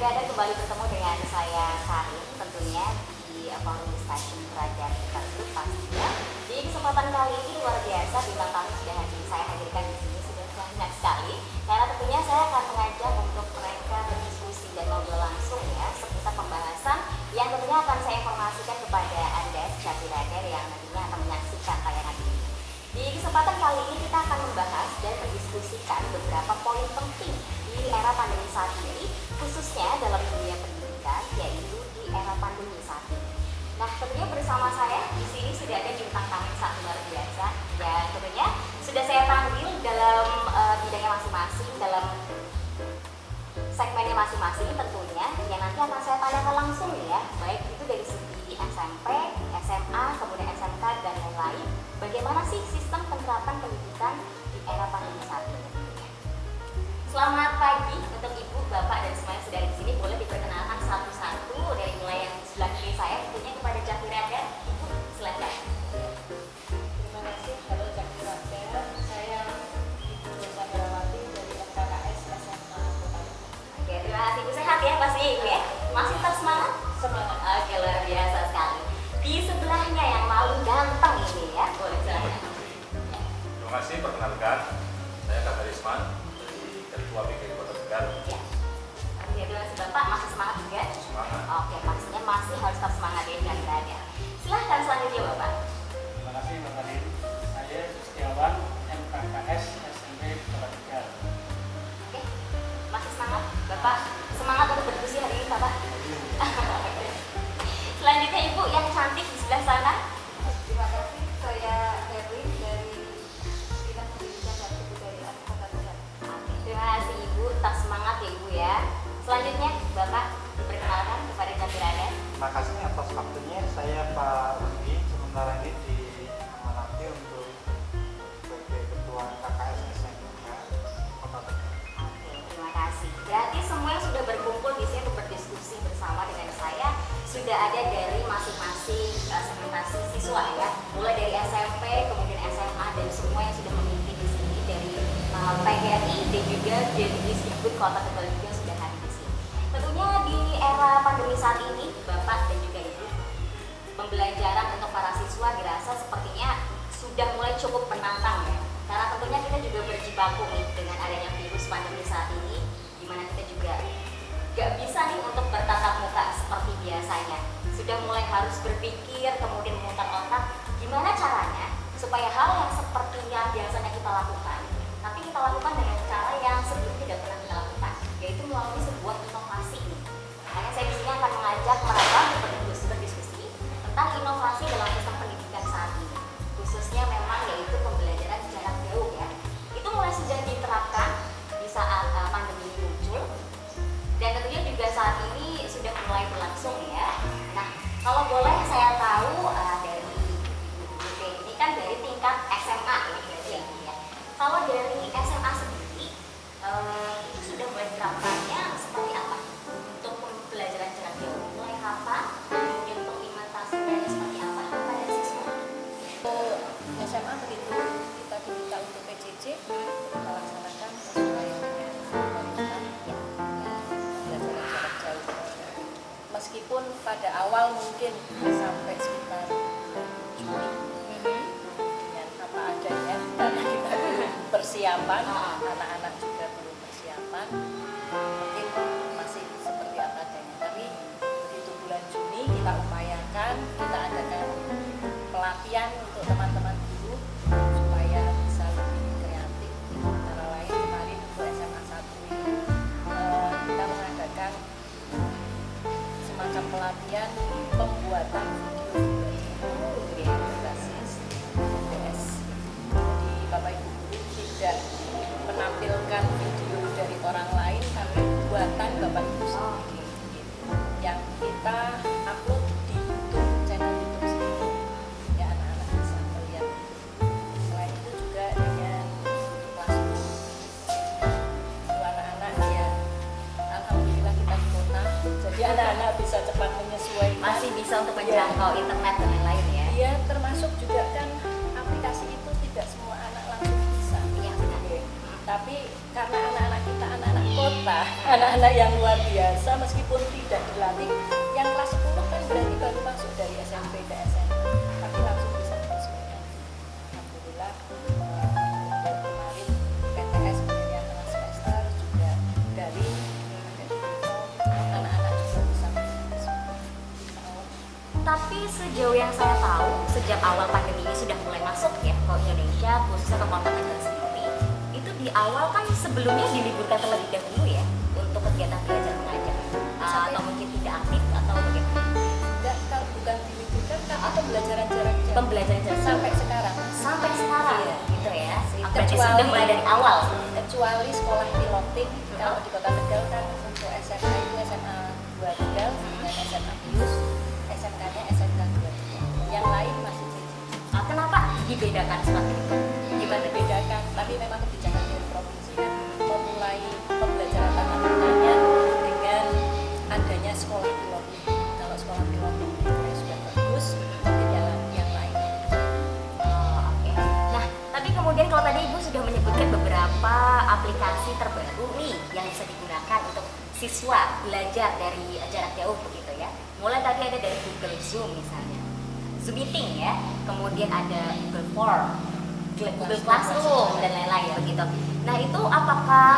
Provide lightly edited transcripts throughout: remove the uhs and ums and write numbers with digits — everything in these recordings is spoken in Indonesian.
Sudah ada kembali bertemu dengan saya Karin tentunya di forum discussion pelajar intergroup pastinya. Di kesempatan kali ini luar biasa bintang tamu sudah saya hadirkan di sini sudah banyak sekali. Karena tentunya saya akan mengajak untuk mereka berdiskusi dan ngobrol langsung ya seputar pembahasan yang tentunya akan saya informasikan kepada Anda sejati radar yang nantinya akan menyaksikan tayangan ini. Di kesempatan kali ini kita akan membahas dan berdiskusikan beberapa poin penting di era pandemi saat ini, khususnya dalam dunia pendidikan, yaitu di era pandemi saat ini. Nah, tentunya bersama saya di sini sudah ada bintang tamu yang sangat luar biasa, dan tentunya sudah saya panggil dalam bidangnya masing-masing, dalam segmennya masing-masing tentunya, yang nanti akan saya tanyakan langsung ya, baik itu dari segi SMP, SMA, kemudian SMK dan lain-lain. Bagaimana sih sistem penerapan pendidikan di era pandemi saat ini? Selamat pagi untuk Ibu, Bapak, dan semuanya sudah di sini. Boleh diperkenalkan satu-satu dari mulai yang sebelah kiri saya, tentunya kepada Jaki Radar. Ibu, silakan. Terima kasih. Halo Jaki Radar. Saya Ibu Rosa Herawati dari MKKS SMA Kota. Oke, terima kasih Ibu. Sehat ya pasti Ibu ya? Masih tetap semangat? Semangat. Oke, luar biasa sekali. Di sebelahnya yang paling ganteng ini ya, boleh silakan. Terima kasih, perkenalkan saya Kak Risman dari Ketua PKI Kota Tegal. Ya. Oke, terima kasih Bapak. Masih semangat juga? Semangat. Oke, pastinya masih harus tetap semangat ya Jaki Radar. Silahkan selanjutnya Bapak. Terima kasih Mbak Karin. Saya Setiawan, MKKS SMP Kota Tegal. Oke, masih semangat Bapak? Semangat untuk berdiskusi hari ini Bapak? Selanjutnya Ibu yang cantik di sebelah sana. Terima kasih. Saya Herlin dari Dinas Pendidikan dan Kebudayaan Kota Tegal. Oke, terima kasih Ibu, tetap semangat ya Ibu ya. Selanjutnya Bapak diperkenalkan kepada Jaki Radar. Terima kasih atas waktunya. Saya Pak Rudi, sementara ini diamanati untuk sebagai Ketua KKS SMK Kota Tegal. Oke, terima kasih. Berarti semua yang sudah berkumpul di sini untuk berdiskusi bersama dengan saya sudah ada dari masing-masing segmentasi siswa ya, mulai dari SMP, kemudian SMA, dan semua yang sudah memimpin di sini dari PGRI dan juga dari Disdikbud Kota Tegal juga sudah hadir di sini. Tentunya di era pandemi saat ini, Bapak dan juga Ibu, pembelajaran untuk para siswa dirasa sepertinya sudah mulai cukup menantang ya, karena tentunya kita juga berjibaku nih dengan adanya virus pandemi saat ini, di mana kita juga gak bisa nih untuk bertatap muka seperti biasanya. Sudah mulai harus berpikir, kemudian memutar otak gimana caranya supaya hal yang seperti yang biasanya kita lakukan, tapi kita lakukan dengan cara yang sebelumnya tidak pernah kita lakukan, yaitu melalui sebuah inovasi nih. Makanya saya di sini akan mengajak mereka untuk berdiskusi tentang inovasi dalam sistem pendidikan saat ini, khususnya memang yaitu pembelajaran jarak jauh ya. Itu mulai sudah diterapkan di saat pandemi ini muncul, dan tentunya juga saat ini sudah mulai berlangsung ya. Nah, kalau boleh saya tahu dari Ibu ini kan dari tingkat SMA ya berarti ya. Kalau dari SMA sendiri itu sudah mulai diterapkannya seperti apa untuk pembelajaran jarak jauh? Mulai kapan? Kemudian implementasinya seperti apa pada siswa? Untuk SMA begitu kita diminta untuk PJJ, kita laksanakan sesuai dengan pemerintah pembelajaran jarak jauh. Meskipun pada awal mungkin sampai sekitar Juni dengan apa adanya, karena kita belum persiapan, anak-anak juga belum persiapan, mungkin masih seperti apa adanya. Tapi begitu bulan Juni kita upayakan, kita adakan pelatihan untuk teman-teman guru supaya bisa lebih kreatif. Antara lain kemarin untuk SMA 1 ini kita mengadakan semacam pelatihan pembuatan video berbasis UBS. Jadi Bapak Ibu guru tidak menampilkan video dari orang lain, tapi buatan Bapak Ibu sendiri. Yang kita upload di YouTube, channel YouTube sendiri. Ya, anak-anak bisa melihat. Selain itu juga dengan kelas untuk anak-anak ya, alhamdulillah kita di kota, jadi anak-anak bisa cepat menyesuaikan. Masih bisa untuk menjangkau internet dan lain-lain ya? Iya, termasuk juga kan aplikasi itu tidak semua anak langsung bisa. Iya benar. Tapi karena anak-anak kita anak-anak kota, anak-anak yang luar biasa, meskipun tidak dilatih, yang kelas 10 kan berarti baru masuk dari SMP ke SMA, tapi langsung bisa disesuaikan. Alhamdulillah untuk kemarin PTS penilaian tengah semester juga dari anak-anak juga bisa Tapi sejauh yang saya tahu, sejak awal pandemi ini sudah mulai masuk ya ke Indonesia, khususnya ke Kota Tegal sendiri. Itu di awal kan sebelumnya diliburkan terlebih dahulu ya untuk kegiatan belajar mengajar. Atau mungkin tidak aktif atau bagaimana? enggak, kalau bukan diliburkan atau pembelajaran jarak jauh Pembelajaran jarak jauh sampai sekarang. sampai sekarang Iya. gitu ya. Berarti Kecuali- sudah mulai dari awal. Kecuali sekolah piloting, kalau di Kota Tegal kan untuk SMA itu SMA 2 Tegal dan SMA Bius, SMK-nya SMK 2 Tegal. Yang lain masih PJJ. Kenapa dibedakan seperti itu? Gimana bedakan? Tapi memang kebijakan dari provinsi kan memulai pembelajaran tatap mukanya dengan adanya sekolah piloting. Kalau sekolah piloting itu sudah bagus, mungkin yang lain. Oh, oke. Nah, tapi kemudian kalau tadi Ibu sudah menyebutkan beberapa aplikasi terbaru nih yang bisa digunakan untuk siswa belajar dari jarak jauh begitu ya. Mulai tadi ada dari Google Zoom misalnya, Zoom Meeting ya, kemudian ada Google Form, Google Classroom dan lain-lain begitu. Nah itu apakah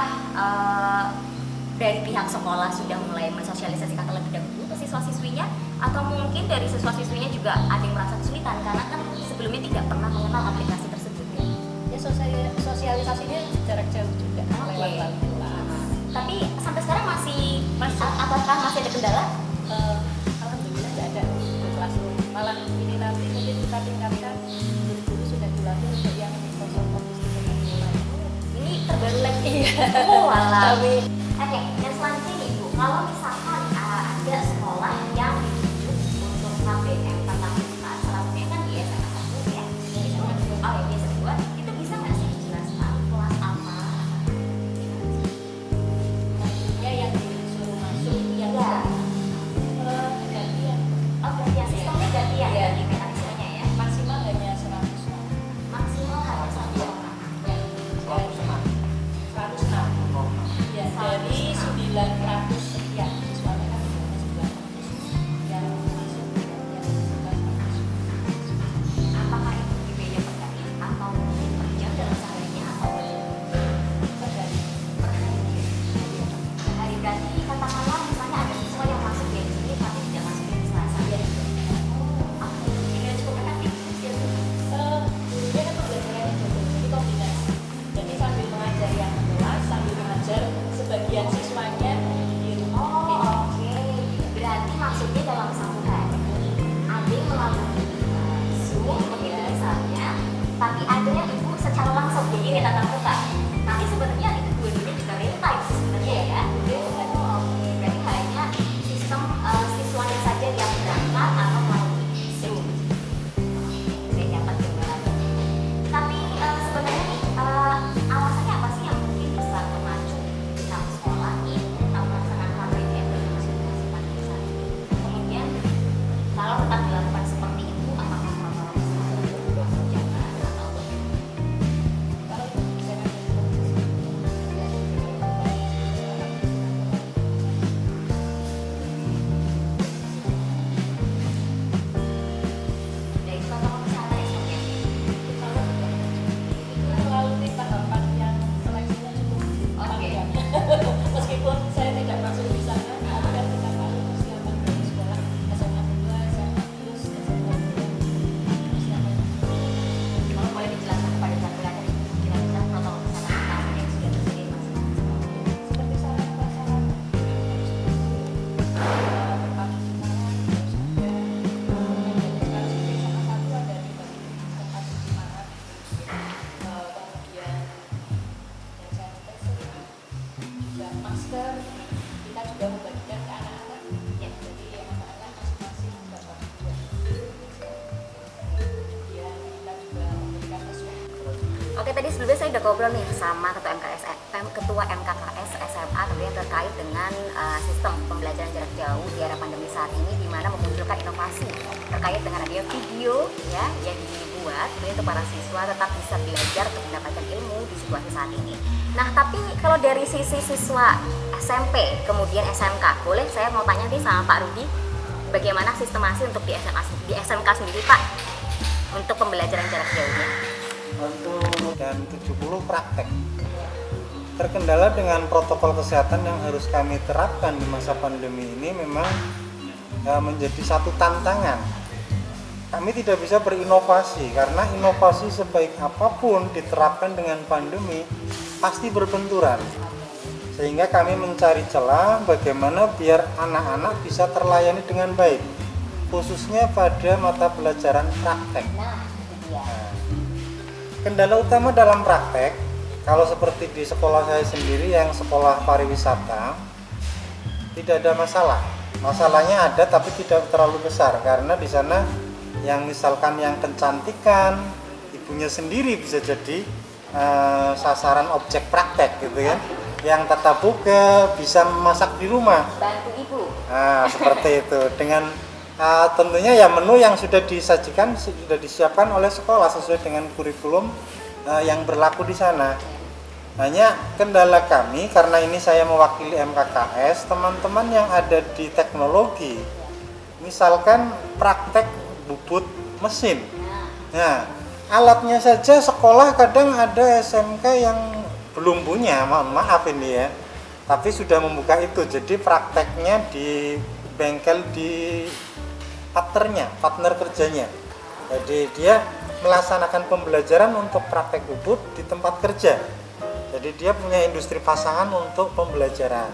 dari pihak sekolah sudah mulai mensosialisasikan terlebih dahulu ke siswa-siswinya, atau mungkin dari siswa-siswinya juga ada yang merasa kesulitan karena kan sebelumnya tidak pernah mengenal aplikasi tersebut ya? Ya sosialisasinya jarak jauh juga Oke. lewat kelas. Tapi sampai sekarang masih apakah masih ada kendala? Alhamdulillah tidak ada di Classroom. Malah ini nanti mungkin kita tingkatkan guru-guru sudah dilatih untuk yang Microsoft Office 365. Ini terbaru lagi. Iya. Oh, alah. Kami Oke, dan selanjutnya nih Bu, kalau misalkan ada sekolah yang ditunjuk untuk KBM tatap muka, salah satunya kan di SMA 1 ya, itu oh ya di SMA 2, itu bisa nggak sih dijelaskan kelas apa? maksudnya yang disuruh masuk yang Ya, gantian oh gantian sistemnya gantian Iya. dari mekanismenya ya, maksimal hanya 100 orang. maksimal hanya 1 orang. Yang 106. Ya, dari 900 sekian siswanya kan hanya 900 yang masuk yang 100. Apakah itu dibayar per hari atau mungkin per jam dalam seharinya atau Per hari. per hari? Per hari berarti katakanlah misalnya ada siswa yang masuk ya di sini tapi tidak masuk di Selasa ya. Oh, ini cukup efektif ya. Gurunya kan pembelajarannya juga jadi kombinasi. Jadi sambil mengajar yang kelas, sambil mengajar sebagian siswanya di rumah. Oh, oke. Berarti maksudnya dalam satu hari ada yang melalui Zoom begitu misalnya, tapi ada yang ibu secara langsung begini tatap muka. Tapi sebenarnya itu dua-duanya juga real time sih sebenarnya ya. Oh, oke. Berarti hanya sistem siswanya saja yang berangkat atau melalui Zoom. Oke, saya dapat gambaran. Tapi sebenarnya nih alasannya apa sih yang mungkin bisa memacu pihak sekolah ini melaksanakan KBM dari masing-masing pandemi saat ini? Kemudian kalau tetap dilakukan seperti itu, apakah protokol kesehatan juga terjaga atau Kalau kebijakan dari provinsi, ya, dari protokol kesehatan seperti apa? melalui tahapan yang seleksinya cukup panjang. Meskipun saya tidak masuk di sana, tapi kan kita tahu persiapan dari sekolah SMA 2, SMA Plus, SMA 2, persiapan. Kalau boleh dijelaskan kepada pelajar kira-kira protokol kesehatan apa saja yang sudah tersedia di masing-masing sekolah? Seperti sarana prasarana berpacu tangan terus ada sekarang sih sama satu ada di bagian tempat cuci tangan kemudian yang sanitizer juga masker kita juga membagikan ke anak-anak ya jadi anak-anak masing-masing dapat 2 kemudian kita juga memberikan sesuatu. Oke, tadi sebelumnya saya udah ngobrol nih sama Ketua MKKS SMA tentunya terkait dengan sistem pembelajaran jarak jauh di era pandemi saat ini, di mana memunculkan inovasi terkait dengan adanya video ya yang dibuat sebenarnya untuk para siswa tetap bisa belajar untuk mendapatkan ilmu di situasi saat ini. Nah, tapi kalau dari sisi siswa SMP kemudian SMK, boleh saya mau tanya nih sama Pak Rudi, bagaimana sistemasi untuk di SMK sendiri Pak untuk pembelajaran jarak jauhnya? Untuk dan 70 praktek. Terkendala dengan protokol kesehatan yang harus kami terapkan di masa pandemi ini memang menjadi satu tantangan. Kami tidak bisa berinovasi karena inovasi sebaik apapun diterapkan dengan pandemi pasti berbenturan. Sehingga kami mencari celah bagaimana biar anak-anak bisa terlayani dengan baik, khususnya pada mata pelajaran praktek. Nah, itu dia. Kendala utama dalam praktek, kalau seperti di sekolah saya sendiri yang sekolah pariwisata, tidak ada masalah. Masalahnya ada tapi tidak terlalu besar karena di sana yang misalkan yang kecantikan, ibunya sendiri bisa jadi sasaran objek praktek gitu kan. Yang tata boga bisa memasak di rumah. Bantu ibu. Nah, seperti itu. Dengan tentunya ya menu yang sudah disajikan sudah disiapkan oleh sekolah sesuai dengan kurikulum yang berlaku di sana. Hanya kendala kami karena ini saya mewakili MKKS, teman-teman yang ada di teknologi, misalkan praktek bubut mesin. Nah, alatnya saja sekolah kadang ada SMK yang belum punya, mohon maaf ini ya, tapi sudah membuka itu. Jadi prakteknya di bengkel di partner kerjanya. Jadi dia melaksanakan pembelajaran untuk praktek bubut di tempat kerja. Jadi dia punya industri pasangan untuk pembelajaran.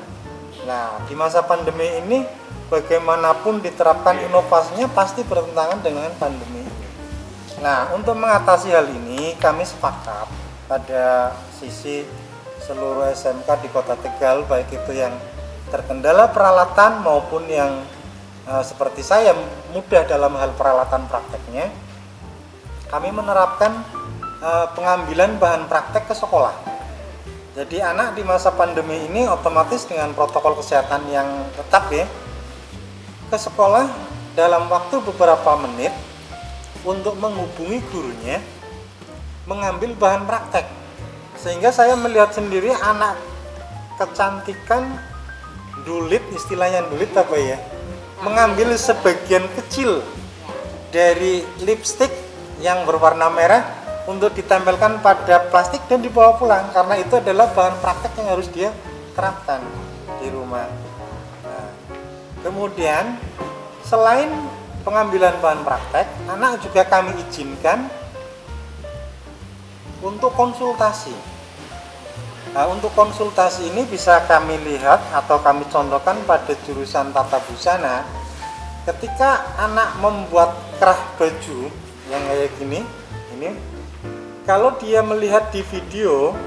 Nah, di masa pandemi ini bagaimanapun diterapkan inovasinya pasti bertentangan dengan pandemi. Nah, untuk mengatasi hal ini kami sepakat pada sisi seluruh SMK di Kota Tegal, baik itu yang terkendala peralatan maupun yang seperti saya mudah dalam hal peralatan prakteknya, kami menerapkan pengambilan bahan praktek ke sekolah. Jadi anak di masa pandemi ini otomatis dengan protokol kesehatan yang tetap ya, ke sekolah dalam waktu beberapa menit untuk menghubungi gurunya, mengambil bahan praktek. Sehingga saya melihat sendiri anak kecantikan dulit, istilahnya dulit apa ya, mengambil sebagian kecil dari lipstik yang berwarna merah untuk ditempelkan pada plastik dan dibawa pulang, karena itu adalah bahan praktek yang harus dia terapkan di rumah. Nah, kemudian selain pengambilan bahan praktek, anak juga kami izinkan untuk konsultasi. Nah, untuk konsultasi ini bisa kami lihat atau kami contohkan pada jurusan tata busana. Ketika anak membuat kerah baju yang kayak gini, ini kalau dia melihat di video,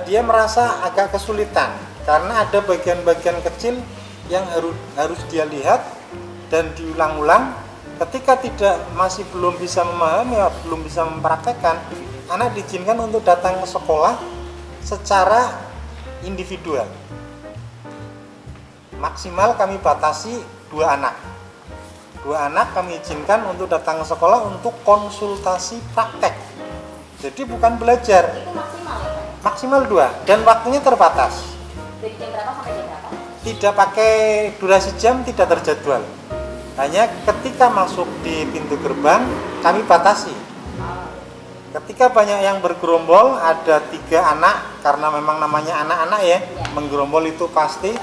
dia merasa agak kesulitan karena ada bagian-bagian kecil yang harus dia lihat dan diulang-ulang. Ketika masih belum bisa memahami, belum bisa mempraktekkan, anak diizinkan untuk datang ke sekolah secara individual. Maksimal kami batasi 2 anak. 2 anak kami izinkan untuk datang ke sekolah untuk konsultasi praktek. Jadi bukan belajar. Itu maksimal ya Pak? Maksimal 2 dan waktunya terbatas. Dari jam berapa sampai jam berapa? Tidak pakai durasi jam, tidak terjadwal. Hanya ketika masuk di pintu gerbang kami batasi. Ketika banyak yang bergerombol, ada 3 anak, karena memang namanya anak-anak ya, menggerombol itu pasti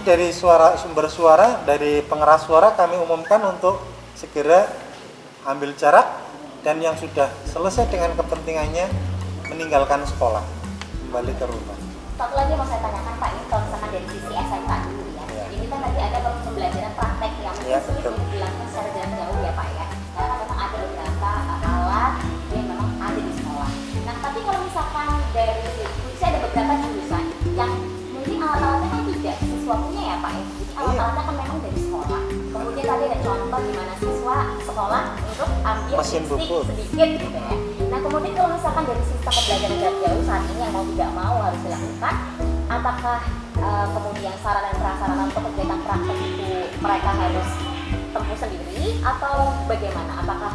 dari sumber suara, dari pengeras suara kami umumkan untuk segera ambil jarak, dan yang sudah selesai dengan kepentingannya meninggalkan sekolah, kembali ke rumah. Satu lagi mau saya tanyakan Pak, ini kalau misalkan dari sisi SMK dulu ya, ini kan tadi ada pembelajaran praktek yang mungkin sulit untuk dilakukan secara jarak jauh ya Pak ya, karena memang ada beberapa alat yang memang ada di sekolah. Nah, tapi kalau misalkan dari saya ada beberapa jurusan yang mungkin alat-alatnya kan tidak siswa punya ya Pak ya, jadi alat-alatnya kan memang dari sekolah. Kemudian tadi ada contoh gimana siswa sekolah untuk ambil mesin bubut sedikit gitu ya. Nah, kemudian kalau misalkan dari sistem pembelajaran jarak jauh saat ini yang mau tidak mau harus dilakukan, apakah kemudian sarana dan prasarana untuk kegiatan praktek itu mereka harus tempuh sendiri atau bagaimana? Apakah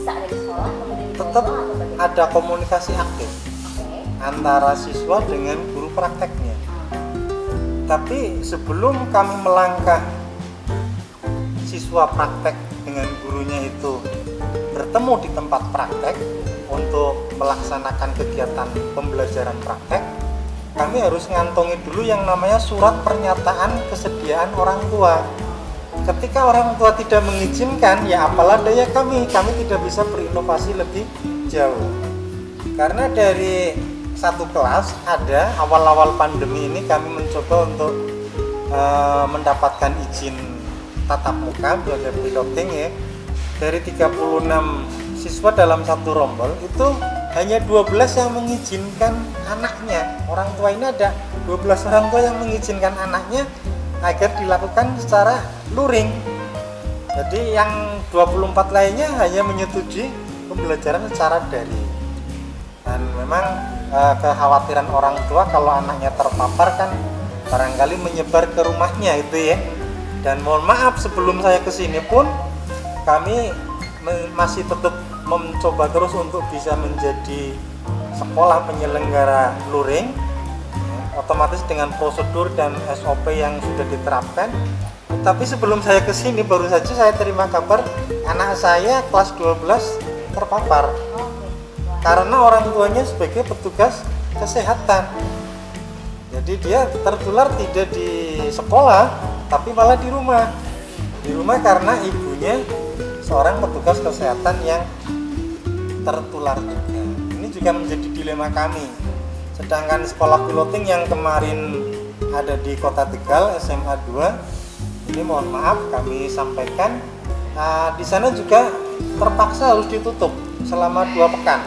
bisa dari sekolah kemudian dibawa Tetap pulang atau bagaimana? ada komunikasi aktif Oke. antara siswa dengan guru prakteknya. Tapi sebelum kami melangkah siswa praktek dengan gurunya itu bertemu di tempat praktek untuk melaksanakan kegiatan pembelajaran praktek, kami harus ngantongi dulu yang namanya surat pernyataan kesediaan orang tua. Ketika orang tua tidak mengizinkan, ya apalah daya kami tidak bisa berinovasi lebih jauh. Karena dari satu kelas ada awal-awal pandemi ini kami mencoba untuk mendapatkan izin tatap muka belajar piloting ya. Dari 36 siswa dalam satu rombel itu hanya 12 yang mengizinkan anaknya. Orang tua ini ada 12 orang tua yang mengizinkan anaknya agar dilakukan secara luring. Jadi yang 24 lainnya hanya menyetujui pembelajaran secara daring. Dan memang kekhawatiran orang tua kalau anaknya terpapar kan barangkali menyebar ke rumahnya itu ya. Dan mohon maaf sebelum saya kesini pun kami masih tetap mencoba terus untuk bisa menjadi sekolah penyelenggara luring, otomatis dengan prosedur dan SOP yang sudah diterapkan. Tapi sebelum saya kesini baru saja saya terima kabar anak saya kelas 12 terpapar karena orang tuanya sebagai petugas kesehatan. Jadi dia tertular tidak di sekolah tapi malah di rumah. Di rumah karena ibunya seorang petugas kesehatan yang tertular juga. Ini juga menjadi dilema kami. Sedangkan sekolah piloting yang kemarin ada di Kota Tegal SMA 2, ini mohon maaf kami sampaikan di sana juga terpaksa harus ditutup selama 2 pekan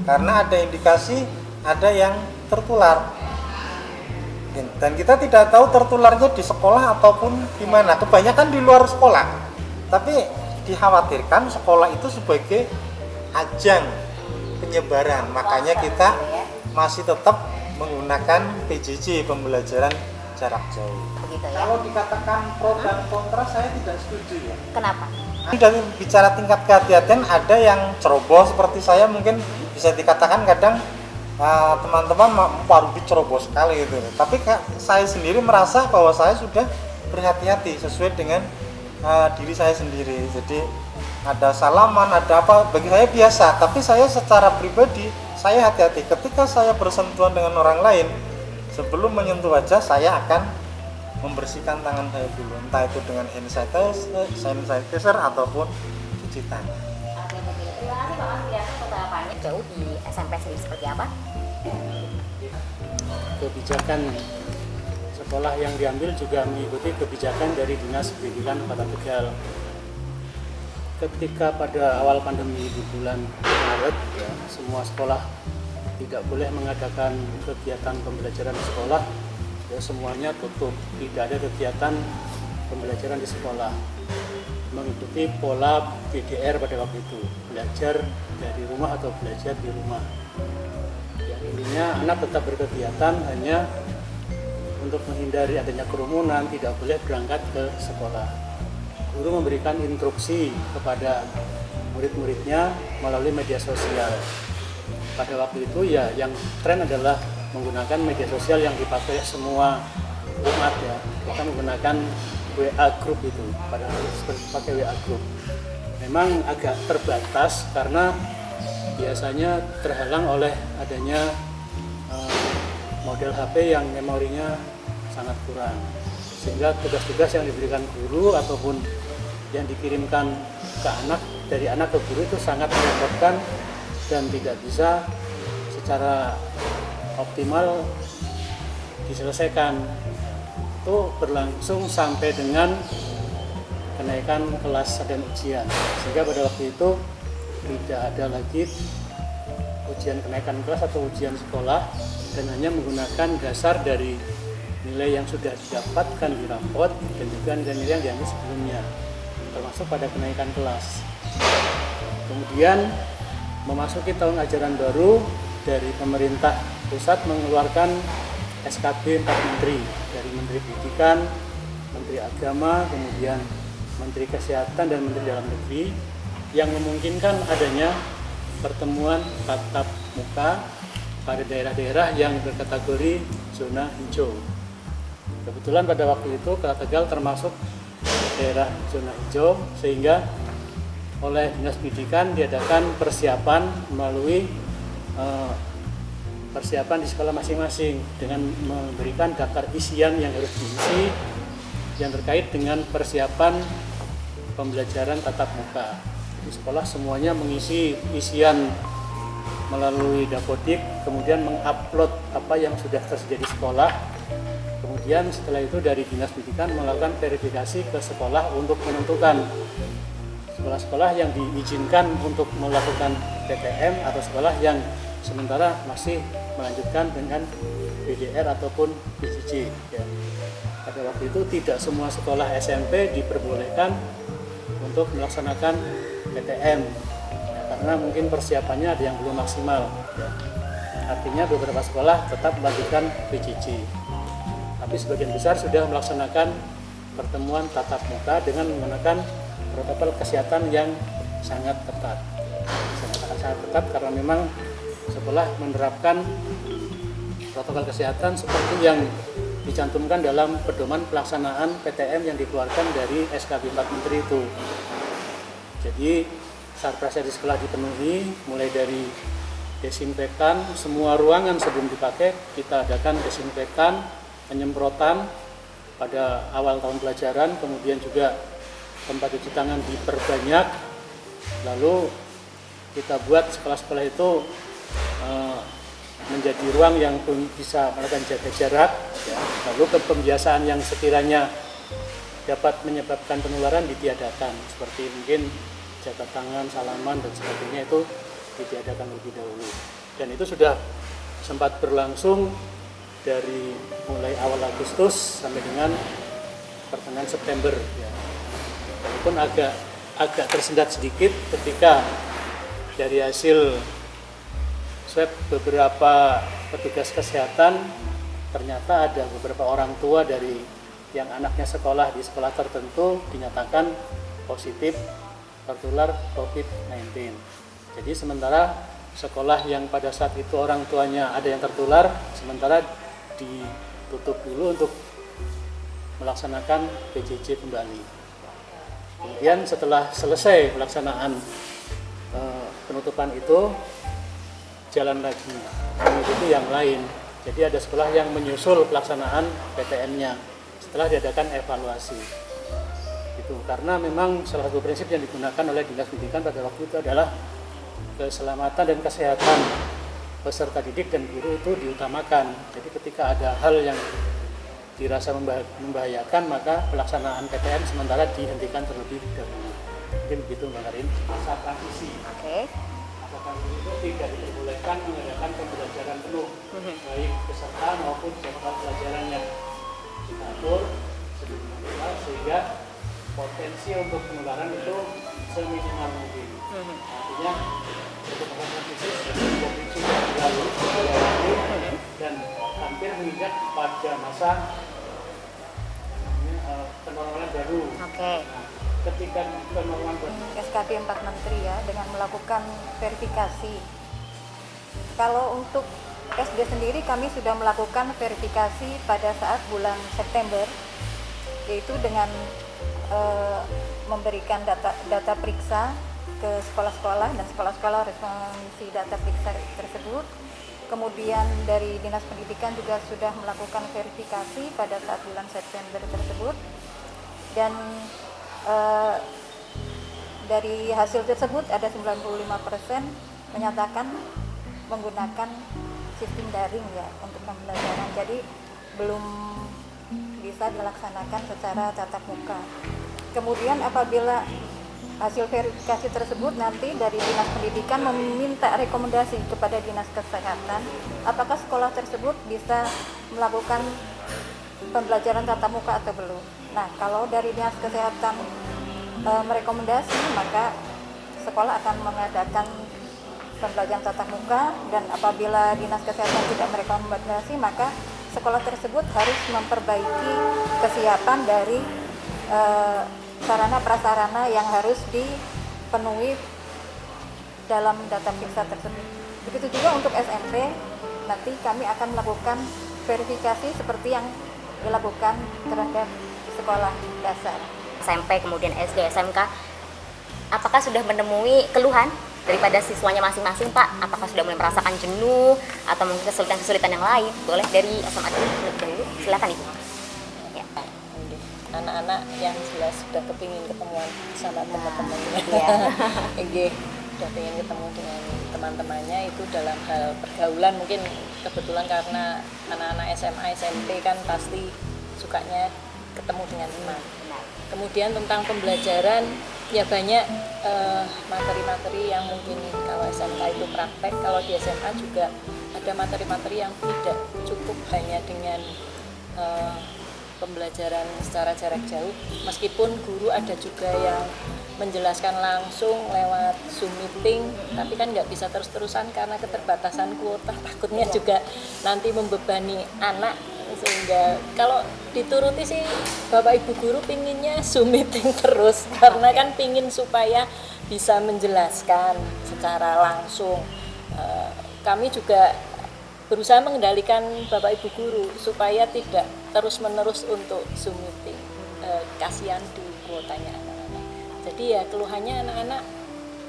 karena ada indikasi ada yang tertular. Dan kita tidak tahu tertularnya di sekolah ataupun di mana. Kebanyakan di luar sekolah. Tapi dikhawatirkan sekolah itu sebagai ajang penyebaran. Makanya kita masih tetap menggunakan PJJ, pembelajaran jarak jauh. Begitu ya. Kalau dikatakan pro dan kontra saya tidak setuju ya. Kenapa? Ini dari bicara tingkat kehati-hatian ada yang ceroboh seperti saya mungkin bisa dikatakan kadang teman-teman paruhi ceroboh sekali gitu. Tapi saya sendiri merasa bahwa saya sudah berhati-hati sesuai dengan diri saya sendiri. Jadi ada salaman, ada apa, bagi saya biasa. Tapi saya secara pribadi saya hati-hati ketika saya bersentuhan dengan orang lain. Sebelum menyentuh wajah saya akan membersihkan tangan saya dulu, entah itu dengan hand sanitizer ataupun cuci tangan. Oke, begitu. Terima kasih Pak Mas Trianto untuk tanggapannya. Jauh di SMP sendiri seperti apa? Kebijakan sekolah yang diambil juga mengikuti kebijakan dari Dinas Pendidikan Kota Tegal. Ketika pada awal pandemi di bulan Maret, ya, semua sekolah tidak boleh mengadakan kegiatan pembelajaran di sekolah, ya semuanya tutup, tidak ada kegiatan pembelajaran di sekolah. Mengikuti pola PDR pada waktu itu, belajar dari rumah atau belajar di rumah. Yang intinya anak tetap berkegiatan, hanya untuk menghindari adanya kerumunan tidak boleh berangkat ke sekolah. Guru memberikan instruksi kepada murid-muridnya melalui media sosial. Pada waktu itu ya yang tren adalah menggunakan media sosial yang dipakai semua umat ya. Kita menggunakan WA group itu, pada seperti pakai WA group. Memang agak terbatas karena biasanya terhalang oleh adanya model HP yang memorinya sangat kurang. Sehingga tugas-tugas yang diberikan guru ataupun yang dikirimkan ke anak, dari anak ke guru itu sangat merepotkan dan tidak bisa secara optimal diselesaikan. Itu berlangsung sampai dengan kenaikan kelas dan ujian, sehingga pada waktu itu tidak ada lagi ujian kenaikan kelas atau ujian sekolah dan hanya menggunakan dasar dari nilai yang sudah didapatkan di rapot dan juga nilai-nilai yang diambil sebelumnya, termasuk pada kenaikan kelas. Kemudian memasuki tahun ajaran baru, dari pemerintah pusat mengeluarkan SKB 4 Menteri, dari Menteri Pendidikan, Menteri Agama, kemudian Menteri Kesehatan dan Menteri Dalam Negeri, yang memungkinkan adanya pertemuan tatap muka pada daerah-daerah yang berkategori zona hijau. Kebetulan pada waktu itu Kota Tegal termasuk daerah zona hijau, sehingga oleh Dinas Pendidikan diadakan persiapan melalui persiapan di sekolah masing-masing dengan memberikan daftar isian yang harus diisi yang terkait dengan persiapan pembelajaran tatap muka. Di sekolah semuanya mengisi isian melalui Dapodik, kemudian mengupload apa yang sudah tersedia di sekolah. Kemudian setelah itu dari Dinas Pendidikan melakukan verifikasi ke sekolah untuk menentukan sekolah-sekolah yang diizinkan untuk melakukan PTM atau sekolah yang sementara masih melanjutkan dengan PDR ataupun PJJ. Ya. Pada waktu itu tidak semua sekolah SMP diperbolehkan untuk melaksanakan PTM ya, karena mungkin persiapannya ada yang belum maksimal. Ya. Artinya beberapa sekolah tetap melanjutkan PJJ. Tapi sebagian besar sudah melaksanakan pertemuan tatap muka dengan menggunakan protokol kesehatan yang sangat ketat. Sangat ketat karena memang sekolah menerapkan protokol kesehatan seperti yang dicantumkan dalam pedoman pelaksanaan PTM yang dikeluarkan dari SKB 4 Menteri itu. Jadi sarprasnya di sekolah dipenuhi, mulai dari desinfektan, semua ruangan sebelum dipakai kita adakan desinfektan, penyemprotan pada awal tahun pelajaran, kemudian juga tempat cuci tangan diperbanyak, lalu kita buat sekolah-sekolah itu menjadi ruang yang bisa melakukan jaga jarak, ya. Lalu pembiasaan yang sekiranya dapat menyebabkan penularan ditiadakan, seperti mungkin jabat tangan, salaman dan sebagainya itu ditiadakan lebih dahulu. Dan itu sudah sempat berlangsung dari mulai awal Agustus sampai dengan pertengahan September. Ya. Walaupun agak tersendat sedikit ketika dari hasil swab beberapa petugas kesehatan ternyata ada beberapa orang tua dari yang anaknya sekolah di sekolah tertentu dinyatakan positif tertular COVID-19. Jadi sementara sekolah yang pada saat itu orang tuanya ada yang tertular, sementara ditutup dulu untuk melaksanakan PJJ kembali. Kemudian setelah selesai pelaksanaan penutupan itu, jalan lagi mengikuti yang lain. Jadi ada sekolah yang menyusul pelaksanaan PTM-nya setelah diadakan evaluasi. Itu karena memang salah satu prinsip yang digunakan oleh Dinas Pendidikan pada waktu itu adalah keselamatan dan kesehatan peserta didik dan guru itu diutamakan. Jadi ketika ada hal yang dirasa membahayakan, maka pelaksanaan PTM sementara dihentikan terlebih dahulu. Mungkin begitu Mbak Karin. Masa transisi. Oke. Masa transisi itu tidak diperbolehkan mengadakan pembelajaran penuh, baik peserta maupun jadwal pelajarannya diatur sedemikian sehingga potensi untuk penularan itu seminimal mungkin. Artinya untuk masa transisi COVID sudah berlalu dan hampir menginjak pada masa kenormalan baru. Oke. Ketika kenormalan baru SKB 4 Menteri ya, dengan melakukan verifikasi. Kalau untuk SD sendiri kami sudah melakukan verifikasi pada saat bulan September, yaitu dengan memberikan data periksa ke sekolah-sekolah, dan sekolah-sekolah harus mengisi data periksa tersebut. Kemudian dari Dinas Pendidikan juga sudah melakukan verifikasi pada saat bulan September tersebut, dan dari hasil tersebut ada 95% menyatakan menggunakan sistem daring ya untuk pembelajaran, jadi belum bisa dilaksanakan secara tatap muka. Kemudian apabila hasil verifikasi tersebut nanti dari Dinas Pendidikan meminta rekomendasi kepada Dinas Kesehatan apakah sekolah tersebut bisa melakukan pembelajaran tatap muka atau belum. Nah, kalau dari Dinas Kesehatan merekomendasi, maka sekolah akan mengadakan pembelajaran tatap muka, dan apabila Dinas Kesehatan tidak merekomendasi, maka sekolah tersebut harus memperbaiki kesiapan dari sarana prasarana yang harus penuhi dalam data periksa tersebut. Begitu juga untuk SMP, nanti kami akan melakukan verifikasi seperti yang dilakukan terhadap sekolah dasar. SMP, kemudian SD, SMK, apakah sudah menemui keluhan daripada siswanya masing-masing, Pak? Apakah sudah mulai merasakan jenuh atau mungkin kesulitan-kesulitan yang lain? Boleh dari SMA dulu terlebih dahulu, silakan Ibu. Ya. Anak-anak yang jelas sudah kepingin ketemuan sama teman-temannya. Iya. Nggih, sudah pengen ketemu dengan teman-temannya itu dalam hal pergaulan, mungkin kebetulan karena anak-anak SMA, SMP kan pasti sukanya ketemu dengan teman. Kemudian tentang pembelajaran, ya banyak materi-materi yang mungkin kalau SMK itu praktek, kalau di SMA juga ada materi-materi yang tidak cukup hanya dengan pembelajaran secara jarak jauh, meskipun guru ada juga yang menjelaskan langsung lewat Zoom meeting, tapi kan nggak bisa terus-terusan karena keterbatasan kuota, takutnya juga nanti membebani anak, sehingga kalau dituruti sih Bapak Ibu guru pinginnya Zoom meeting terus, karena kan pingin supaya bisa menjelaskan secara langsung. Kami juga berusaha mengendalikan Bapak Ibu guru supaya tidak terus-menerus untuk Zoom meeting, kasihan di kuotanya anak-anak. Jadi ya keluhannya anak-anak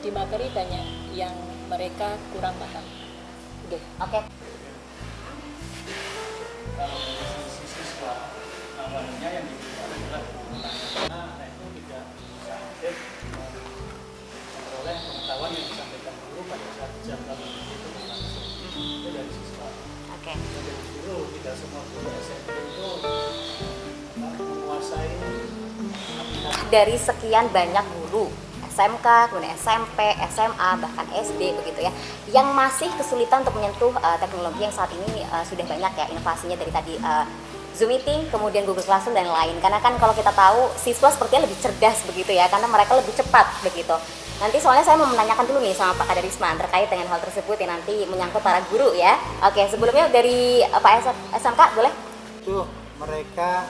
di materi banyak yang mereka kurang paham. Oke. Kalau dari sisi siswa, awalnya yang dibutuhkan adalah anak itu tidak bisa aktif memperoleh pengetahuan yang disampaikan guru pada saat jam pelajaran itu berlangsung. Itu dari siswa. Oke. Dari guru, tidak semua guru SMP itu menguasai aplikasi. Dari sekian banyak guru SMK, kemudian SMP, SMA, bahkan SD begitu ya, yang masih kesulitan untuk menyentuh teknologi yang saat ini sudah banyak ya inovasinya dari tadi Zoom meeting, kemudian Google Classroom dan lain. Karena kan kalau kita tahu siswa sepertinya lebih cerdas begitu ya, karena mereka lebih cepat begitu. Nanti soalnya saya mau menanyakan dulu nih sama Pak Kadarisman terkait dengan hal tersebut yang nanti menyangkut para guru ya. Oke, sebelumnya dari Pak SMK boleh? Itu mereka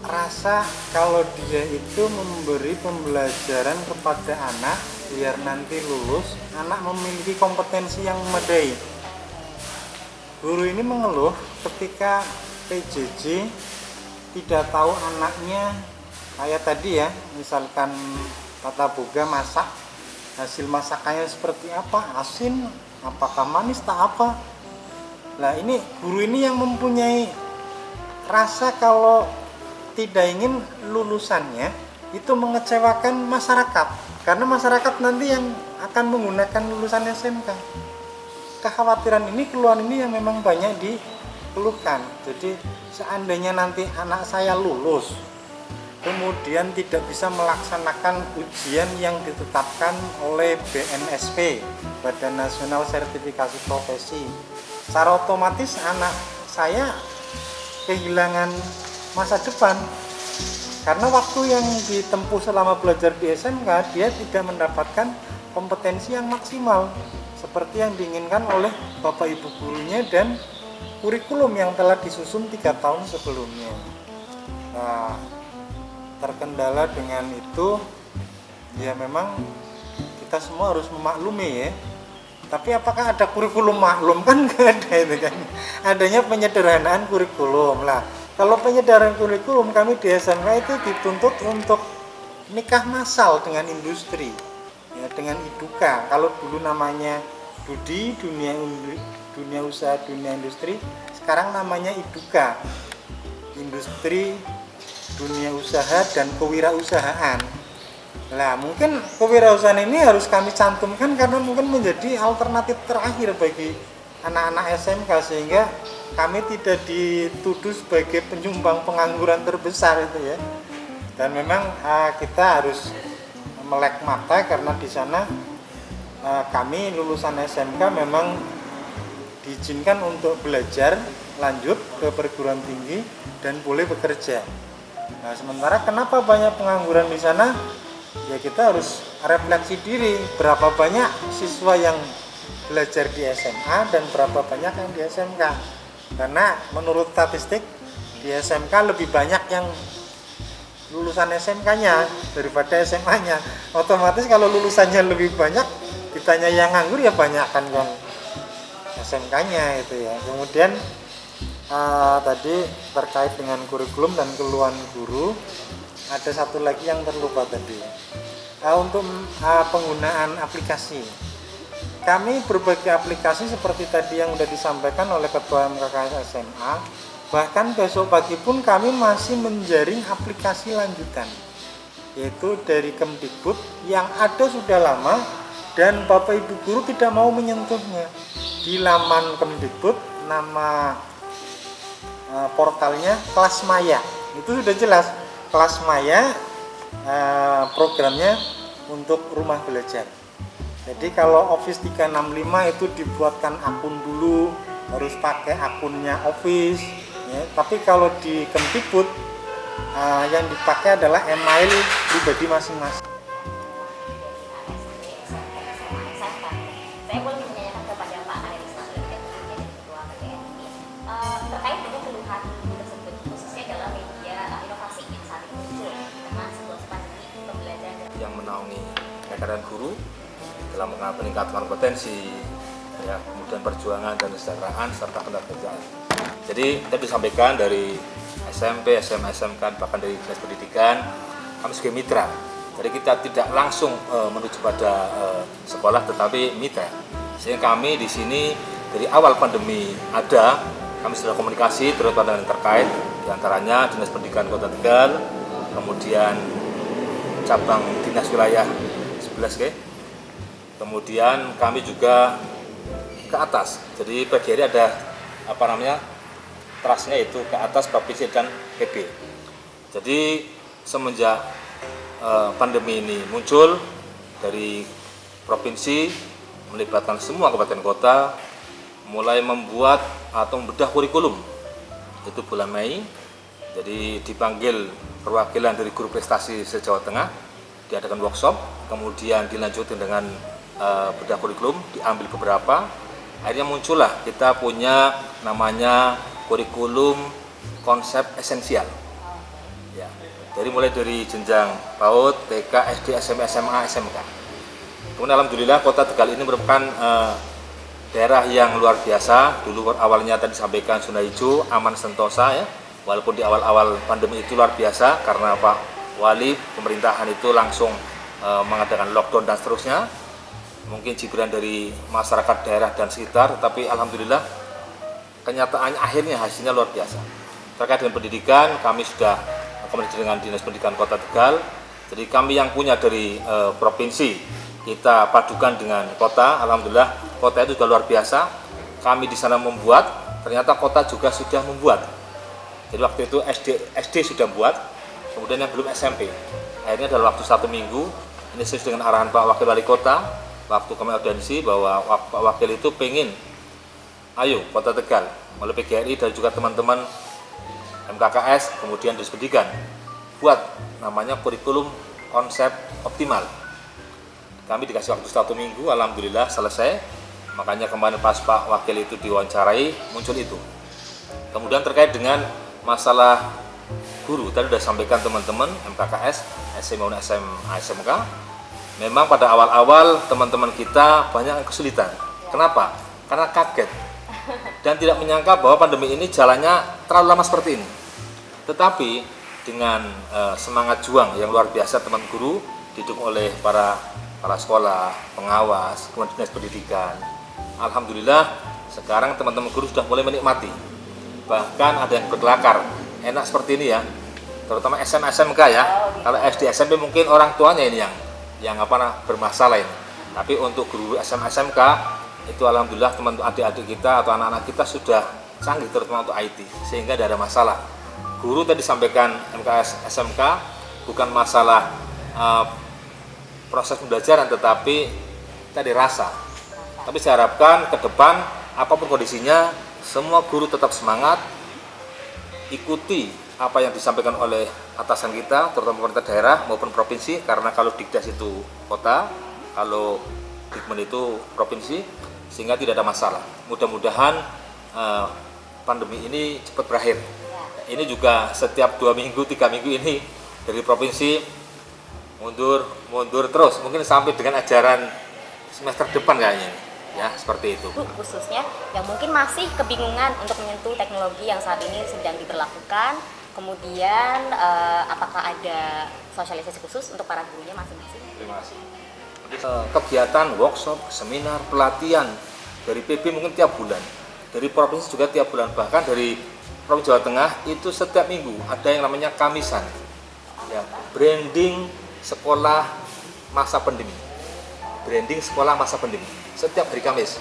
rasa kalau dia itu memberi pembelajaran kepada anak biar nanti lulus, anak memiliki kompetensi yang memadai. Guru ini mengeluh ketika PJJ tidak tahu anaknya, kayak tadi ya, misalkan tata boga masak, hasil masakannya seperti apa, asin, apakah manis, tak apa. Nah ini guru ini yang mempunyai rasa kalau tidak ingin lulusannya itu mengecewakan masyarakat, karena masyarakat nanti yang akan menggunakan lulusan SMK. Kekhawatiran ini, keluhan ini yang memang banyak dikeluhkan. Jadi seandainya nanti anak saya lulus kemudian tidak bisa melaksanakan ujian yang ditetapkan oleh BNSP, Badan Nasional Sertifikasi Profesi, secara otomatis anak saya kehilangan masa depan, karena waktu yang ditempuh selama belajar di SMK dia tidak mendapatkan kompetensi yang maksimal seperti yang diinginkan oleh Bapak Ibu gurunya dan kurikulum yang telah disusun 3 tahun sebelumnya. Nah, terkendala dengan itu ya memang kita semua harus memaklumi ya. Tapi apakah ada kurikulum maklum? Kan nggak ada itu kan. Adanya penyederhanaan kurikulum lah. Kalau penyederhanaan kurikulum, kami di SMK itu dituntut untuk nikah massal dengan industri, ya, dengan IDUKA. Kalau dulu namanya DUDI, dunia usaha dunia industri, sekarang namanya IDUKA, industri dunia usaha dan kewirausahaan. Nah, mungkin kewirausahaan ini harus kami cantumkan karena mungkin menjadi alternatif terakhir bagi anak-anak SMK, sehingga kami tidak dituduh sebagai penyumbang pengangguran terbesar itu ya. Dan memang kita harus melek mata karena di sana kami lulusan SMK memang diizinkan untuk belajar lanjut ke perguruan tinggi dan boleh bekerja. Nah, sementara kenapa banyak pengangguran di sana? Ya kita harus refleksi diri, berapa banyak siswa yang belajar di SMA dan berapa banyak yang di SMK. Karena menurut statistik di SMK lebih banyak yang lulusan SMK-nya daripada SMA-nya. Otomatis kalau lulusannya lebih banyak, ditanya yang nganggur ya banyak kan yang SMK-nya itu ya. Kemudian tadi terkait dengan kurikulum dan keluhan guru, ada satu lagi yang terlupa tadi. Untuk penggunaan aplikasi, kami berbagai aplikasi seperti tadi yang sudah disampaikan oleh Ketua MKKS SMA. Bahkan besok pagi pun kami masih menjaring aplikasi lanjutan, yaitu dari Kemdikbud yang ada sudah lama dan Bapak Ibu guru tidak mau menyentuhnya. Di laman Kemdikbud nama portalnya Kelas Maya, itu sudah jelas Kelas Maya, programnya untuk rumah belajar. Jadi kalau Office 365 itu dibuatkan akun dulu, harus pakai akunnya Office ya. Tapi kalau di Kemdikbud yang dipakai adalah email pribadi masing-masing. Saya boleh menanyakan kepada Pak Arisman terkait dengan keluhan tersebut, khususnya dalam media inovasi yang saat ini muncul dengan situasi pandemi pembelajaran yang menaungi rekan guru dalam meningkatkan kompetensi, ya, kemudian perjuangan dan kesejahteraan serta ketenagakerjaan. Jadi tadi disampaikan dari SMP, SMA, SMK, bahkan dari Dinas Pendidikan, kami sebagai mitra. Jadi kita tidak langsung menuju pada sekolah, tetapi mitra. Sehingga kami di sini dari awal pandemi ada, kami sudah komunikasi terus dengan terkait, diantaranya Dinas Pendidikan Kota Tegal, kemudian cabang Dinas Wilayah 11, kemudian kami juga ke atas. Jadi PGRI ada trustnya itu ke atas provinsi dan PB. Jadi semenjak pandemi ini muncul dari provinsi melibatkan semua kabupaten kota mulai membuat atau membedah kurikulum itu bulan Mei. Jadi dipanggil perwakilan dari guru prestasi se-Jawa Tengah, diadakan workshop, kemudian dilanjutin dengan bedah kurikulum, diambil beberapa. Akhirnya muncullah kita punya namanya kurikulum konsep esensial. Ya, dari mulai dari jenjang PAUD, TK, SD, SMP, SMA, SMK. Kemudian alhamdulillah Kota Tegal ini merupakan daerah yang luar biasa. Dulu awalnya tadi disampaikan zona hijau, aman sentosa ya. Walaupun di awal-awal pandemi itu luar biasa karena Pak Wali pemerintahan itu langsung mengadakan lockdown dan seterusnya. Mungkin cibiran dari masyarakat daerah dan sekitar, tapi alhamdulillah kenyataannya akhirnya hasilnya luar biasa. Terkait dengan pendidikan, kami sudah komunikasi dengan Dinas Pendidikan Kota Tegal. Jadi kami yang punya dari provinsi kita padukan dengan kota. Alhamdulillah kota itu sudah luar biasa. Kami di sana membuat, ternyata kota juga sudah membuat. Jadi waktu itu SD sudah buat, kemudian yang belum SMP. Akhirnya dalam waktu 1 minggu, ini sesuai dengan arahan Pak Wakil Wali Kota, waktu kami audiensi bahwa Pak Wakil itu pengen, ayo Kota Tegal, oleh PGRI dan juga teman-teman MKKS, kemudian Dinas Pendidikan, buat namanya kurikulum konsep optimal. Kami dikasih waktu 1 minggu, alhamdulillah selesai. Makanya kemarin pas Pak Wakil itu diwawancarai, muncul itu. Kemudian terkait dengan masalah guru, tadi sudah sampaikan teman-teman MKKS, SMA, SMA, SMK. Memang pada awal-awal teman-teman kita banyak yang kesulitan. Kenapa? Karena kaget dan tidak menyangka bahwa pandemi ini jalannya terlalu lama seperti ini. Tetapi dengan semangat juang yang luar biasa teman guru, didukung oleh para sekolah, pengawas, kemudian Dinas Pendidikan. Alhamdulillah sekarang teman-teman guru sudah mulai menikmati. Bahkan ada yang berkelakar, enak seperti ini ya, terutama SMA, SMK ya. Kalau SD, SMP mungkin orang tuanya ini yang bermasalah ini. Tapi untuk guru SMA, SMK itu alhamdulillah teman adik-adik kita atau anak-anak kita sudah canggih, terutama untuk IT, sehingga tidak ada masalah. Guru tadi sampaikan MKS SMK bukan masalah proses pembelajaran, tetapi tadi rasa. Tapi saya harapkan ke depan apapun kondisinya, semua guru tetap semangat, ikuti apa yang disampaikan oleh atasan kita, terutama pemerintah daerah maupun provinsi, karena kalau Dikdas itu kota, kalau Dikmen itu provinsi, sehingga tidak ada masalah. Mudah-mudahan pandemi ini cepat berakhir. Ini juga setiap 2 minggu, 3 minggu ini dari provinsi mundur terus, mungkin sampai dengan ajaran semester depan kayaknya, ya seperti itu. Bu, khususnya yang mungkin masih kebingungan untuk menyentuh teknologi yang saat ini sedang diberlakukan, kemudian apakah ada sosialisasi khusus untuk para gurunya masing-masing? Terima kasih. Kegiatan, workshop, seminar, pelatihan dari PB mungkin tiap bulan, dari provinsi juga tiap bulan, bahkan dari Provinsi Jawa Tengah itu setiap minggu ada yang namanya Kamisan, ya, branding sekolah masa pandemi, branding sekolah masa pandemi setiap hari Kamis.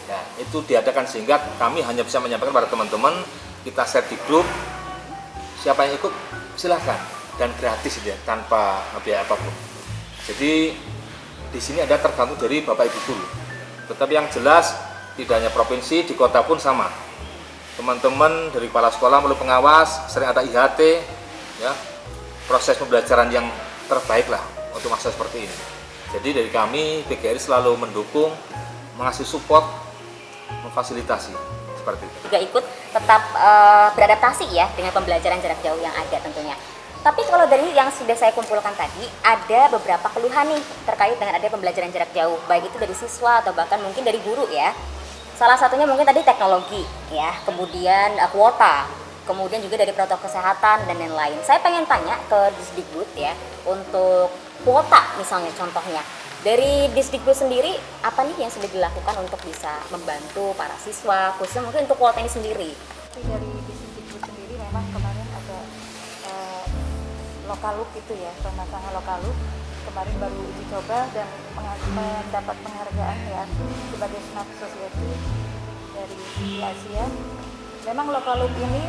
Nah, itu diadakan sehingga kami hanya bisa menyampaikan pada teman-teman, kita share di grup, siapa yang ikut silahkan, dan gratis ya, tanpa biaya apapun. Jadi di sini ada tergantung dari Bapak Ibu guru. Tetapi yang jelas tidak hanya provinsi, di kota pun sama. Teman-teman dari kepala sekolah melalui pengawas sering ada IHT, ya, proses pembelajaran yang terbaik lah untuk masa seperti ini. Jadi dari kami PGRI selalu mendukung, mengasih support, memfasilitasi seperti itu. Juga ikut tetap beradaptasi ya dengan pembelajaran jarak jauh yang ada tentunya. Tapi kalau dari yang sudah saya kumpulkan tadi, ada beberapa keluhan nih terkait dengan ada pembelajaran jarak jauh, baik itu dari siswa atau bahkan mungkin dari guru ya. Salah satunya mungkin tadi teknologi ya, kemudian kuota, kemudian juga dari protokol kesehatan dan lain-lain. Saya pengen tanya ke Disdikbud ya, untuk kuota misalnya contohnya. Dari Disdikbud sendiri, apa nih yang sudah dilakukan untuk bisa membantu para siswa, khususnya mungkin untuk kuota ini sendiri? Dari Disdikbud sendiri memang kemarin ada Lokaluk itu ya, pemasangan Lokaluk kemarin baru uji coba dan mendapat penghargaan ya sebagai Smart Society dari Asia. Memang Lokaluk ini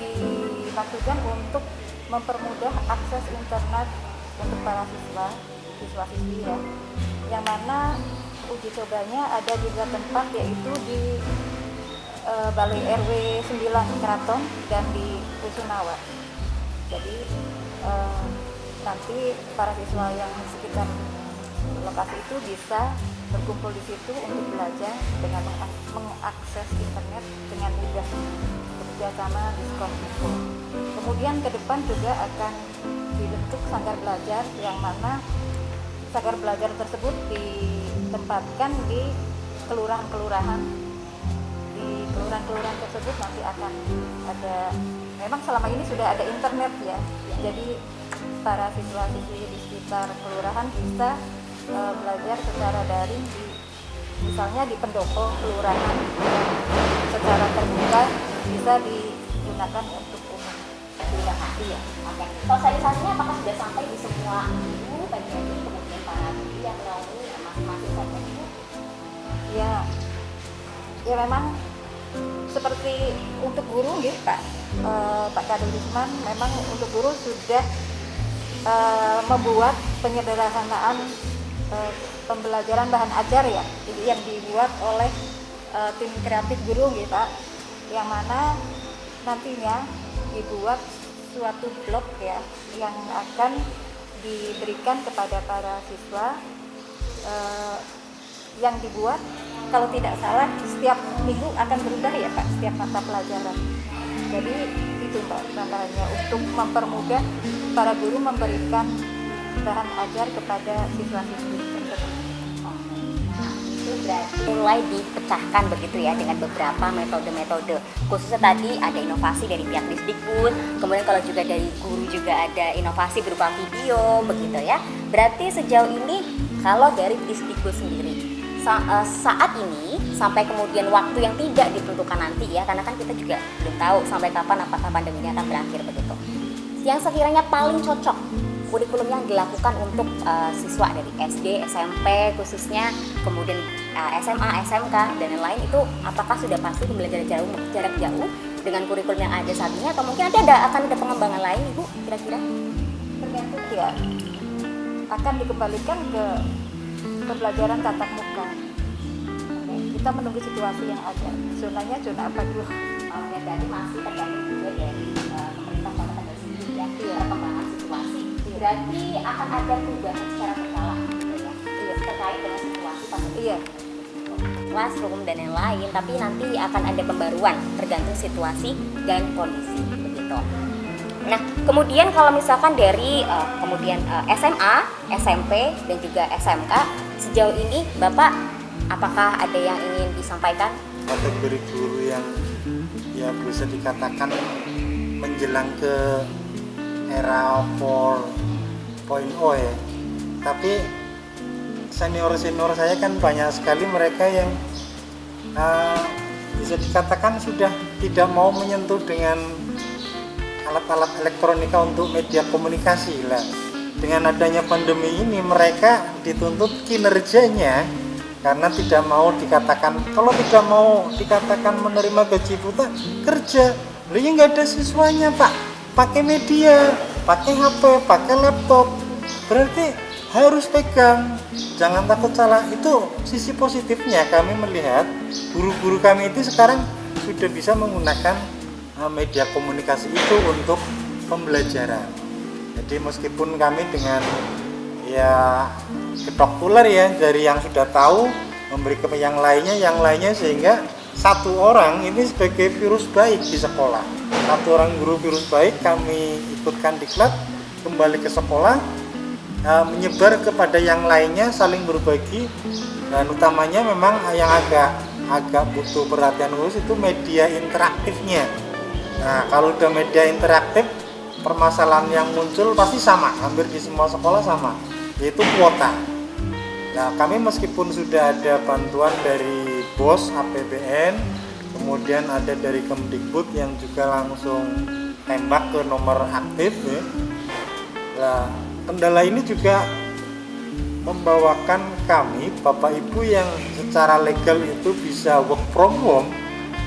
dimaksudkan untuk mempermudah akses internet untuk para siswa-siswi ya, yang mana uji cobanya ada juga tempat yaitu di Balai RW 9 Keraton dan di Rusunawa. Jadi nanti para siswa yang di sekitar lokasi itu bisa berkumpul di situ untuk belajar dengan mengakses internet dengan mudah bekerjasama Diskominfo. Kemudian ke depan juga akan dibentuk sanggar belajar, yang mana sanggar belajar tersebut ditempatkan di kelurahan-kelurahan. Di kelurahan-kelurahan tersebut nanti akan ada, memang selama ini sudah ada internet ya, jadi para siswa-siswi di sekitar kelurahan bisa belajar secara daring misalnya di pendopo kelurahan secara terbuka, bisa digunakan untuk umum. Iya. Oke. Sosialisasinya apakah sudah sampai di semua guru, PGRI, kemudian para guru yang melalui masing-masing segmen itu? Ya memang seperti untuk guru gitu Pak Kadul Usman, memang untuk guru sudah membuat penyederhanaan pembelajaran bahan ajar ya, yang dibuat oleh tim kreatif guru gitu Pak, yang mana nantinya dibuat suatu blog ya yang akan diberikan kepada para siswa, yang dibuat kalau tidak salah setiap minggu akan berubah ya Pak, setiap mata pelajaran. Jadi itu Mbak tantangannya untuk mempermudah para guru memberikan bahan ajar kepada siswa-siswi tersebut. Itu berarti mulai dipecahkan begitu ya dengan beberapa metode-metode. Khususnya tadi ada inovasi dari pihak Disdikbud, kemudian kalau juga dari guru juga ada inovasi berupa video begitu ya. Berarti sejauh ini kalau dari Disdikbud sendiri saat ini sampai kemudian waktu yang tidak ditentukan nanti ya, karena kan kita juga belum tahu sampai kapan apakah pandemi ini akan berakhir begitu. Yang sekiranya paling cocok kurikulum yang dilakukan untuk siswa dari SD, SMP khususnya, kemudian SMA, SMK dan lain-lain itu apakah sudah pasti pembelajaran jarak jauh dengan kurikulum yang ada saat ini, atau mungkin akan ada pengembangan lain Ibu kira-kira? Tergantung ya, akan dikembalikan ke pembelajaran tatap muka. Kita menunggu situasi yang ada. Zonanya zona apa dulu? Oke, berarti masih tergantung juga dari pemerintah kota Tegal sendiri ya, perkembangan situasi. Berarti akan ada perubahan secara berkala gitu ya, terkait dengan situasi pandemi. Iya. Classroom dan yang lain, tapi nanti akan ada pembaruan tergantung situasi dan kondisi begitu. Nah, kemudian kalau misalkan dari SMA, SMP, dan juga SMK, sejauh ini Bapak apakah ada yang ingin disampaikan? Kategori guru yang ya bisa dikatakan menjelang ke era 4.0 ya. Tapi senior-senior saya kan banyak sekali mereka yang bisa dikatakan sudah tidak mau menyentuh dengan alat-alat elektronika untuk media komunikasi lah. Dengan adanya pandemi ini mereka dituntut kinerjanya karena tidak mau dikatakan, kalau tidak mau dikatakan menerima gaji buta, kerja. Loh ya nggak ada siswanya Pak, pakai media, pakai HP, pakai laptop, berarti harus pegang, jangan takut salah. Itu sisi positifnya kami melihat guru-guru kami itu sekarang sudah bisa menggunakan media komunikasi itu untuk pembelajaran. Jadi meskipun kami dengan ya ketok tular ya dari yang sudah tahu memberi ke yang lainnya sehingga satu orang ini sebagai virus baik di sekolah. Satu orang guru virus baik kami ikutkan diklat kembali ke sekolah, menyebar kepada yang lainnya, saling berbagi. Dan utamanya memang yang agak butuh perhatian khusus itu media interaktifnya. Nah, kalau udah media interaktif, permasalahan yang muncul pasti sama, hampir di semua sekolah sama, yaitu kuota. Nah, kami meskipun sudah ada bantuan dari BOS APBN, kemudian ada dari Kemdikbud yang juga langsung tembak ke nomor aktif ya. Nah, kendala ini juga membawakan kami, Bapak Ibu yang secara legal itu bisa work from home,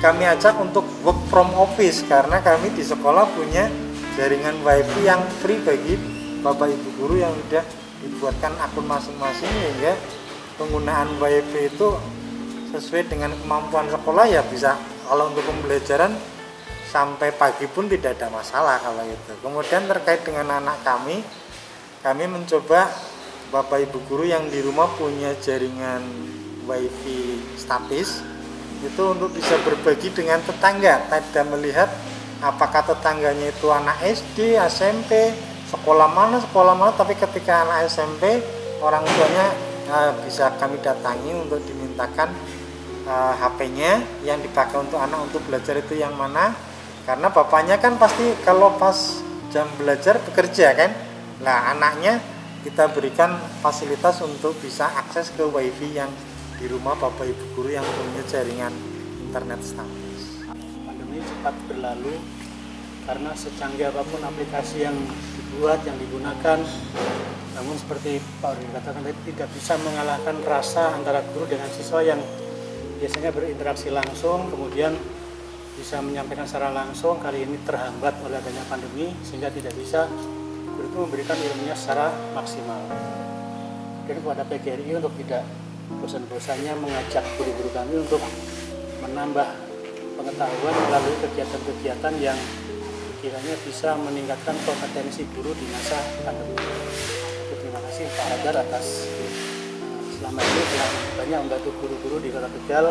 kami ajak untuk work from office karena kami di sekolah punya jaringan wifi yang free bagi Bapak Ibu guru yang sudah dibuatkan akun masing-masing, sehingga penggunaan wifi itu sesuai dengan kemampuan sekolah ya bisa. Kalau untuk pembelajaran sampai pagi pun tidak ada masalah kalau itu. Kemudian terkait dengan anak kami mencoba Bapak Ibu guru yang di rumah punya jaringan wifi statis itu untuk bisa berbagi dengan tetangga, tidak melihat apakah tetangganya itu anak SD, SMP, sekolah mana, tapi ketika anak SMP orang tuanya bisa kami datangi untuk dimintakan HP-nya yang dipakai untuk anak untuk belajar itu yang mana, karena bapaknya kan pasti kalau pas jam belajar bekerja kan. Nah, anaknya kita berikan fasilitas untuk bisa akses ke wifi yang di rumah Bapak Ibu guru yang punya jaringan internet statis. Pandemi cepat berlalu karena secanggih apapun aplikasi yang dibuat, yang digunakan, namun seperti Pak Uri katakan tadi tidak bisa mengalahkan rasa antara guru dengan siswa yang biasanya berinteraksi langsung, kemudian bisa menyampaikan secara langsung. Kali ini terhambat oleh adanya pandemi sehingga tidak bisa guru itu memberikan ilmunya secara maksimal. Dan kepada PGRI untuk tidak bosan-bosannya mengajak guru-guru kami untuk menambah pengetahuan melalui kegiatan-kegiatan yang kiranya bisa meningkatkan kompetensi guru di masa pandemi. Terima kasih Pak Hadar atas selama ini telah banyak membantu guru-guru di Kota Tegal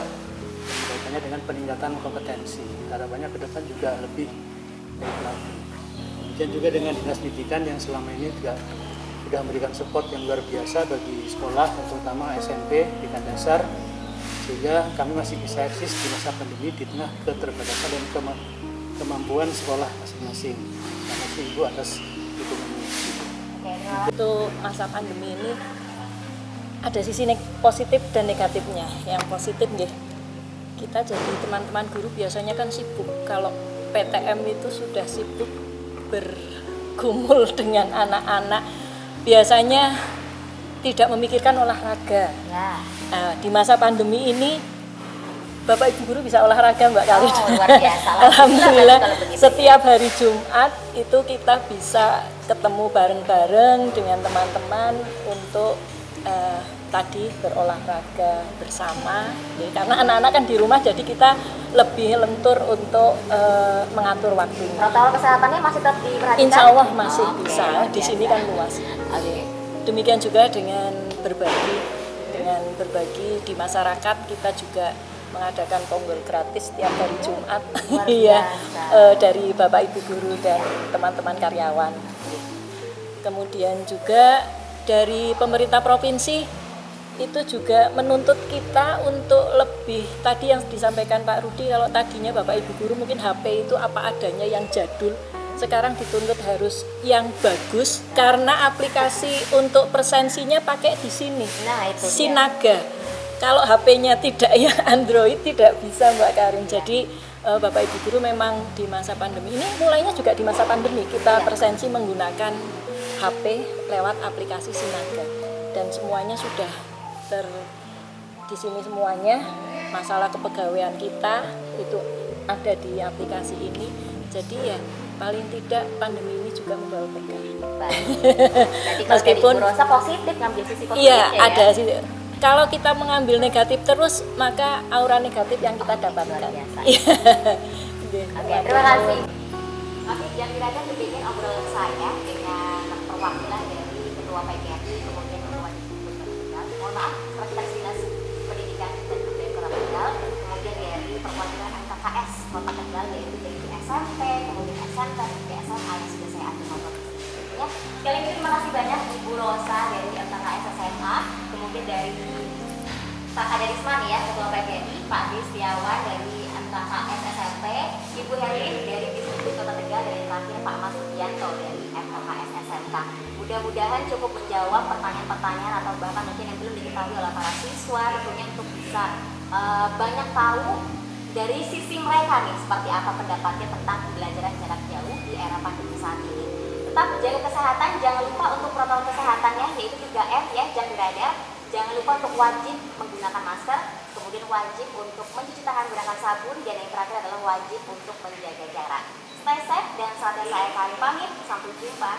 kaitannya dengan peningkatan kompetensi. Harapannya ke depan juga lebih baik lagi. Kemudian juga dengan Dinas Pendidikan yang selama ini juga sudah memberikan support yang luar biasa bagi sekolah, terutama SMP, tingkat dasar, sehingga kami masih bisa eksis di masa pandemi di tengah keterbatasan dan kemampuan sekolah masing-masing. Terima kasih Ibu atas dukungannya. Untuk masa pandemi ini ada sisi positif dan negatifnya. Yang positif kita jadi teman-teman guru biasanya kan sibuk, kalau PTM itu sudah sibuk bergumul dengan anak-anak, biasanya tidak memikirkan olahraga. Ya. Di masa pandemi ini Bapak Ibu guru bisa olahraga Mbak Kali. Luar biasa. Alhamdulillah kalau begitu. setiap hari Jumat itu kita bisa ketemu bareng-bareng dengan teman-teman untuk tadi berolahraga bersama. Jadi, karena anak-anak kan di rumah, jadi kita lebih lentur untuk mengatur waktunya. Protokol kesehatannya masih tetap diperhatikan? Insya Allah masih Oke, bisa. luar Di biasa. sini kan luas. Oke. Demikian juga dengan berbagi di masyarakat, kita juga mengadakan ponggol gratis tiap hari Jumat. Luar Iya, biasa. dari Bapak Ibu guru dan teman-teman karyawan. Kemudian juga dari pemerintah provinsi itu juga menuntut kita untuk lebih, tadi yang disampaikan Pak Rudi, kalau tadinya Bapak Ibu guru mungkin HP itu apa adanya yang jadul, sekarang dituntut harus yang bagus karena aplikasi untuk presensinya pakai di sini. Nah, itu dia. Sinaga. Kalau HP-nya tidak yang Android tidak bisa Mbak Karin. Jadi Bapak Ibu guru memang di masa pandemi ini, mulainya juga di masa pandemi kita presensi menggunakan HP lewat aplikasi Sinaga dan semuanya sudah di sini semuanya. Masalah kepegawaian kita itu ada di aplikasi ini. Jadi ya paling tidak pandemi ini juga membawa berkah. Baik. Berarti kalau Meskipun- dari Bu Rosa positif, ngambil sisi positifnya Iya, ya. ada sih. Kalau kita mengambil negatif terus, maka aura negatif yang kita dapatkan. Luar biasa. Iya. Oke, terima kasih. Oke, yang dirasakan demikian obrolan saya dengan perwakilan dari Ketua PGRI, kemudian Ketua Diskusi Tegal. Mohon maaf, Sekretaris Dinas Pendidikan dan Kebudayaan Kota Tegal, kemudian dari perwakilan MKKS Kota Tegal, yaitu dari SMP, kemudian SMK, sampai SMA yang sudah saya atur nomor ya. Sekali lagi terima kasih banyak Ibu Rosa dari MKKS SMA, kemudian dari Pak Kadarisman ya, Ketua PGRI, Pak Adi Setiawan dari MKKS SMP, Ibu Herlin dari Diskusi Kota Tegal, dan yang terakhir Pak Mas Sugianto dari MKKS SMK. Mudah-mudahan cukup menjawab pertanyaan-pertanyaan atau bahkan mungkin yang belum diketahui oleh para siswa, tentunya untuk bisa banyak tahu dari sisi mereka nih seperti apa pendapatnya tentang pembelajaran jarak jauh di era pandemi saat ini. Tetap jaga kesehatan, jangan lupa untuk protokol kesehatannya yaitu 3M ya, jangan beredar. Jangan lupa untuk wajib menggunakan masker, kemudian wajib untuk mencuci tangan menggunakan sabun, dan yang terakhir adalah wajib untuk menjaga jarak. Stay safe dan saatnya saya kali pamit. Sampai jumpa.